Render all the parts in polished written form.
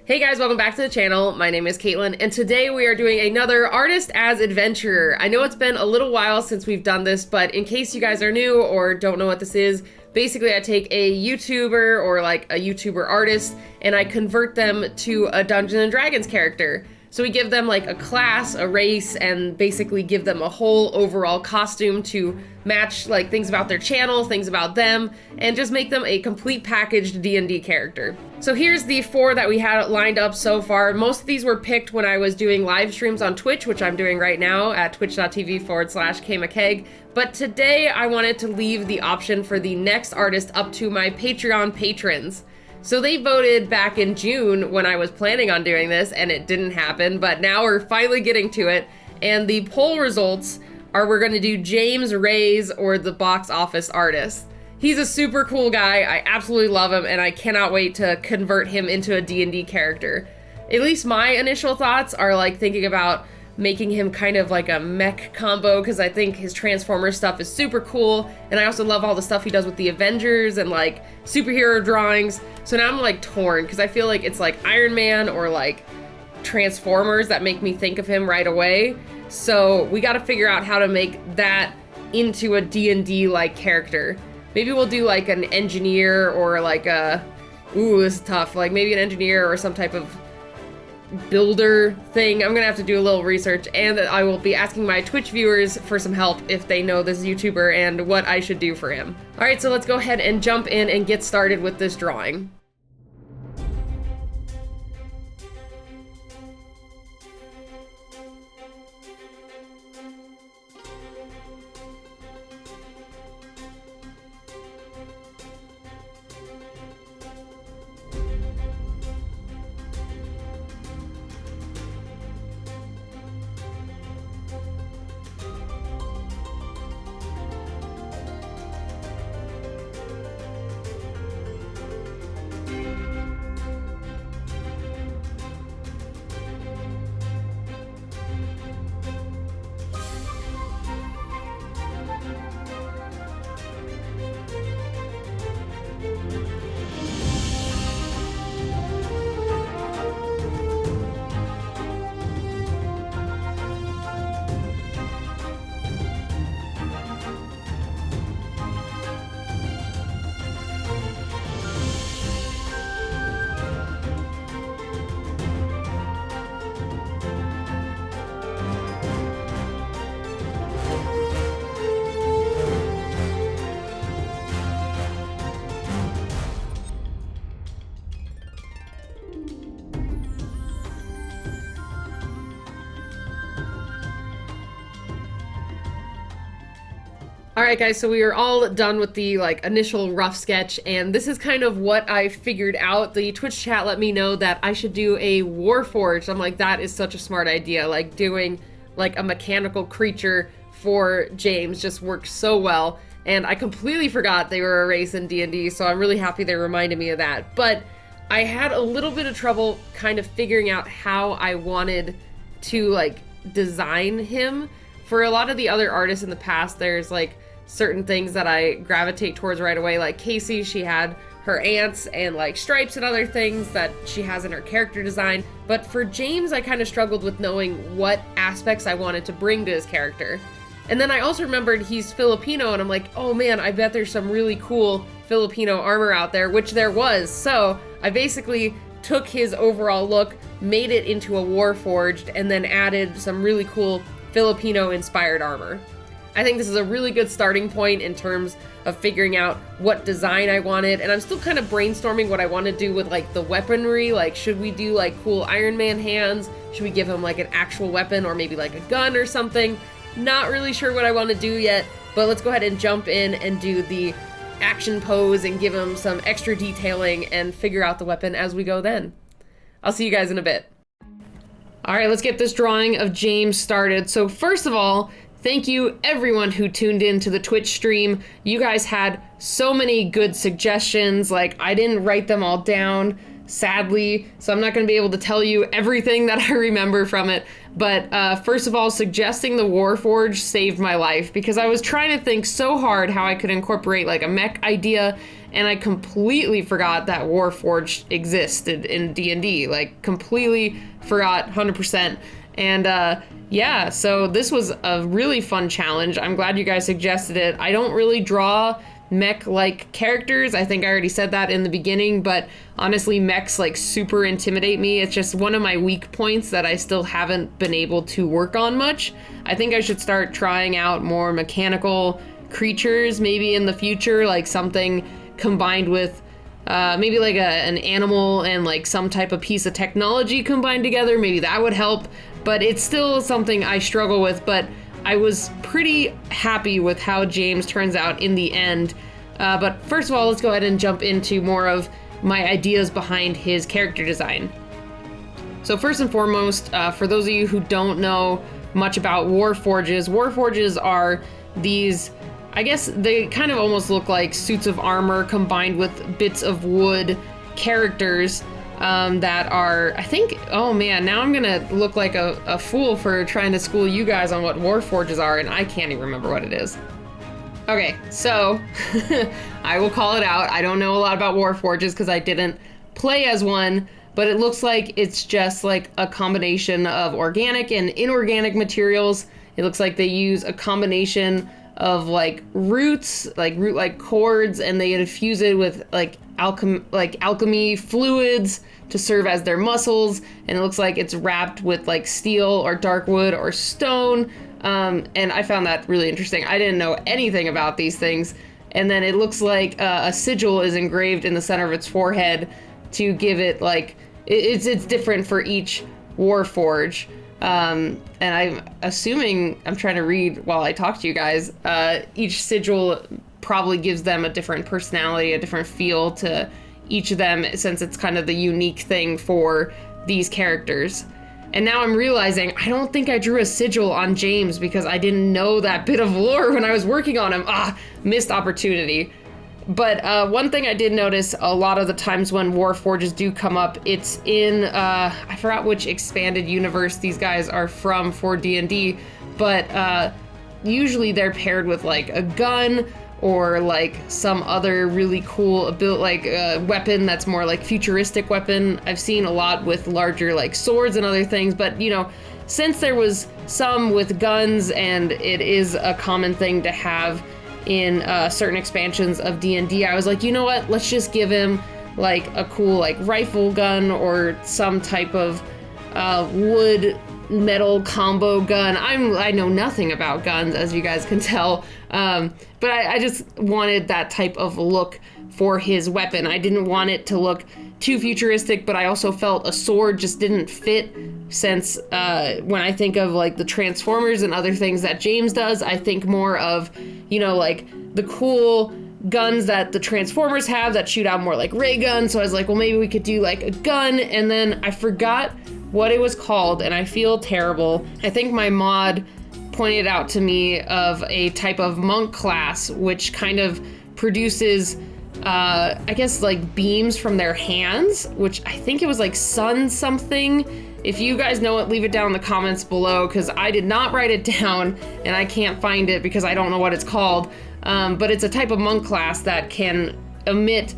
Hey guys, welcome back to the channel. My name is Katelyn, and today we are doing another Artist as Adventurer. I know it's been a little while since we've done this, but in case you guys are new or don't know what this is, basically I take a YouTuber or like a YouTuber artist and I convert them to a Dungeons & Dragons character. So we give them like a class, a race, and basically give them a whole overall costume to match like things about their channel, things about them, and just make them a complete packaged D&D character. So here's the 4 that we had lined up so far. Most of these were picked when I was doing live streams on Twitch, which I'm doing right now at twitch.tv/Katelyn McCaigue. But today I wanted to leave the option for the next artist up to my Patreon patrons. So they voted back in June when I was planning on doing this, and it didn't happen, but now we're finally getting to it. And the poll results are we're gonna do James, Raiz, or the box office artist. He's a super cool guy, I absolutely love him, and I cannot wait to convert him into a D&D character. At least my initial thoughts are like thinking about making him kind of like a mech combo, because I think his Transformers stuff is super cool, and I also love all the stuff he does with the Avengers and like superhero drawings. So now I'm like torn, because I feel like it's like Iron Man or like Transformers that make me think of him right away. So we got to figure out how to make that into a D&D like character. Maybe we'll do like an engineer or like a, ooh, this is tough, like maybe an engineer or some type of builder thing. I'm gonna have to do a little research, and I will be asking my Twitch viewers for some help if they know this YouTuber and what I should do for him. All right, so let's go ahead and jump in and get started with this drawing. All right, guys, so we are all done with the like initial rough sketch, and this is kind of what I figured out. The Twitch chat let me know that I should do a Warforged. I'm like, that is such a smart idea. Like doing like a mechanical creature for James just works so well. And I completely forgot they were a race in D&D, so I'm really happy they reminded me of that. But I had a little bit of trouble kind of figuring out how I wanted to like design him. For a lot of the other artists in the past, there's like certain things that I gravitate towards right away. Like Casey, she had her ants and like stripes and other things that she has in her character design. But for James, I kind of struggled with knowing what aspects I wanted to bring to his character. And then I also remembered he's Filipino, and I'm like, oh man, I bet there's some really cool Filipino armor out there, which there was. So I basically took his overall look, made it into a Warforged, and then added some really cool Filipino-inspired armor. I think this is a really good starting point in terms of figuring out what design I wanted, and I'm still kind of brainstorming what I want to do with like the weaponry. Like, should we do like cool Iron Man hands? Should we give him like an actual weapon or maybe like a gun or something? Not really sure what I want to do yet, but let's go ahead and jump in and do the action pose and give him some extra detailing and figure out the weapon as we go then. I'll see you guys in a bit. All right, let's get this drawing of James started. So first of all, thank you everyone who tuned in to the Twitch stream. You guys had so many good suggestions. Like, I didn't write them all down, sadly, so I'm not going to be able to tell you everything that I remember from it. But first of all, suggesting the Warforged saved my life, because I was trying to think so hard how I could incorporate like a mech idea, and I completely forgot that Warforged existed in D&D. Like, completely forgot, 100%. And yeah, so this was a really fun challenge. I'm glad you guys suggested it. I don't really draw mech-like characters. I think I already said that in the beginning, but honestly, mechs like super intimidate me. It's just one of my weak points that I still haven't been able to work on much. I think I should start trying out more mechanical creatures maybe in the future, like something combined with maybe like an animal and like some type of piece of technology combined together. Maybe that would help, but it's still something I struggle with. But I was pretty happy with how James turns out in the end. But first of all, let's go ahead and jump into more of my ideas behind his character design. So first and foremost, for those of you who don't know much about Warforges are these, I guess they kind of almost look like suits of armor combined with bits of wood characters that are, I think, oh man, now I'm gonna look like a fool for trying to school you guys on what Warforges are, and I can't even remember what it is. Okay, so I will call it out. I don't know a lot about Warforges because I didn't play as one, but it looks like it's just like a combination of organic and inorganic materials. It looks like they use a combination of like roots, like root-like cords, and they infuse it with like alchemy fluids to serve as their muscles, and it looks like it's wrapped with like steel or dark wood or stone, and I found that really interesting. I didn't know anything about these things. And then it looks like a sigil is engraved in the center of its forehead to give it like it's different for each Warforge. And I'm assuming, I'm trying to read while I talk to you guys, each sigil probably gives them a different personality, a different feel to each of them, since it's kind of the unique thing for these characters. And now I'm realizing I don't think I drew a sigil on James because I didn't know that bit of lore when I was working on him. Missed opportunity. But one thing I did notice a lot of the times when Warforges do come up, it's in, I forgot which expanded universe these guys are from for D&D, but usually they're paired with like a gun or like some other really cool like weapon that's more like futuristic weapon. I've seen a lot with larger like swords and other things, but you know, since there was some with guns and it is a common thing to have in certain expansions of D&D, I was like, you know what, let's just give him like a cool like rifle gun or some type of wood metal combo gun. I know nothing about guns, as you guys can tell, but I just wanted that type of look for his weapon. I didn't want it to look too futuristic, but I also felt a sword just didn't fit, since when I think of like the Transformers and other things that James does, I think more of, you know, like the cool guns that the Transformers have that shoot out more like ray guns. So I was like, well, maybe we could do like a gun, and then I forgot what it was called, and I feel terrible. I think my mod pointed out to me of a type of monk class which kind of produces I guess like beams from their hands, which I think it was like sun something. If you guys know it, leave it down in the comments below, because I did not write it down and I can't find it because I don't know what it's called. But it's a type of monk class that can emit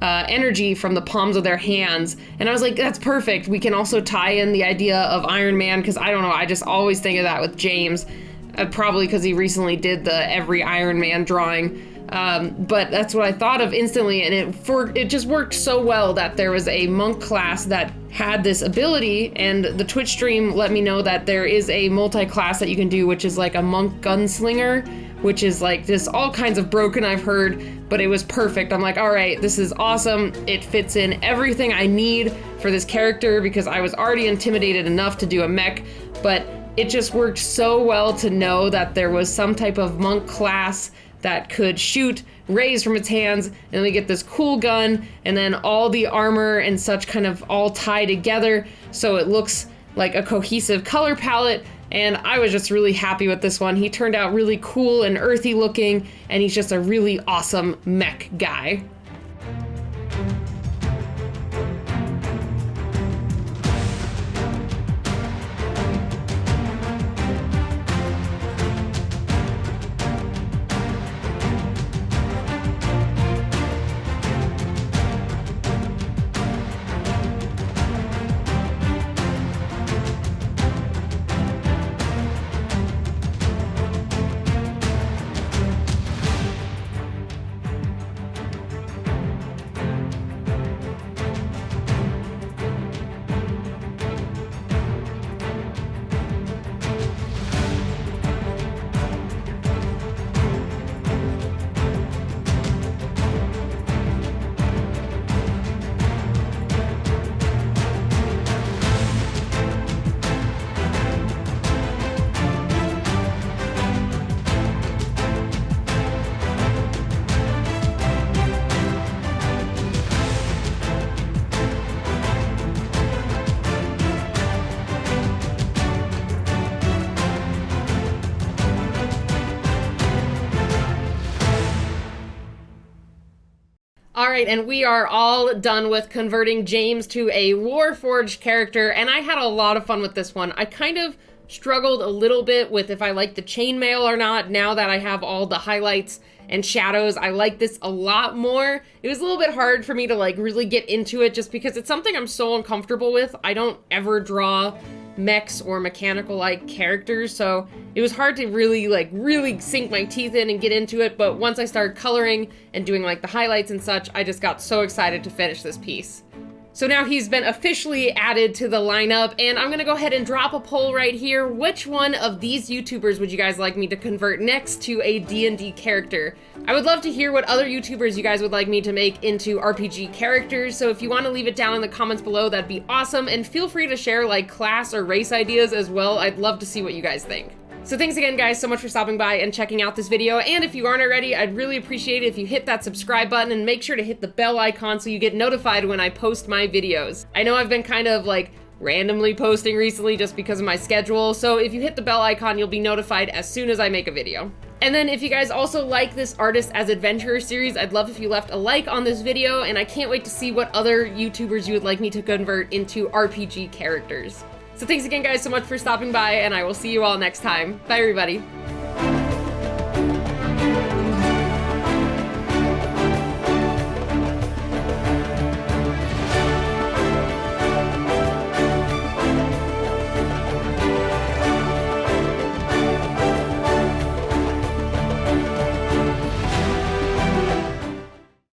energy from the palms of their hands. And I was like, that's perfect. We can also tie in the idea of Iron Man, because I don't know, I just always think of that with James. Probably because he recently did the every Iron Man drawing. But that's what I thought of instantly, and it just worked so well that there was a monk class that had this ability, and the Twitch stream let me know that there is a multi-class that you can do, which is like a monk gunslinger, which is like this all kinds of broken, I've heard, but it was perfect. I'm like, all right, this is awesome. It fits in everything I need for this character, because I was already intimidated enough to do a mech, but it just worked so well to know that there was some type of monk class that could shoot rays from its hands, and then we get this cool gun, and then all the armor and such kind of all tie together, so it looks like a cohesive color palette. And I was just really happy with this one. He turned out really cool and earthy looking, and he's just a really awesome mech guy. All right, and we are all done with converting James to a Warforged character, and I had a lot of fun with this one. I kind of struggled a little bit with if I like the chainmail or not. Now that I have all the highlights and shadows, I like this a lot more. It was a little bit hard for me to like really get into it just because it's something I'm so uncomfortable with. I don't ever draw mechs or mechanical-like characters, so it was hard to really sink my teeth in and get into it, but once I started coloring and doing like the highlights and such, I just got so excited to finish this piece. So now he's been officially added to the lineup, and I'm gonna go ahead and drop a poll right here. Which one of these YouTubers would you guys like me to convert next to a D&D character? I would love to hear what other YouTubers you guys would like me to make into RPG characters, so if you want to leave it down in the comments below, that'd be awesome, and feel free to share like class or race ideas as well. I'd love to see what you guys think. So thanks again, guys, so much for stopping by and checking out this video, and if you aren't already, I'd really appreciate it if you hit that subscribe button and make sure to hit the bell icon so you get notified when I post my videos. I know I've been kind of like randomly posting recently just because of my schedule, so if you hit the bell icon, you'll be notified as soon as I make a video. And then if you guys also like this Artist as Adventurer series, I'd love if you left a like on this video, and I can't wait to see what other YouTubers you would like me to convert into RPG characters. So thanks again, guys, so much for stopping by, and I will see you all next time. Bye, everybody.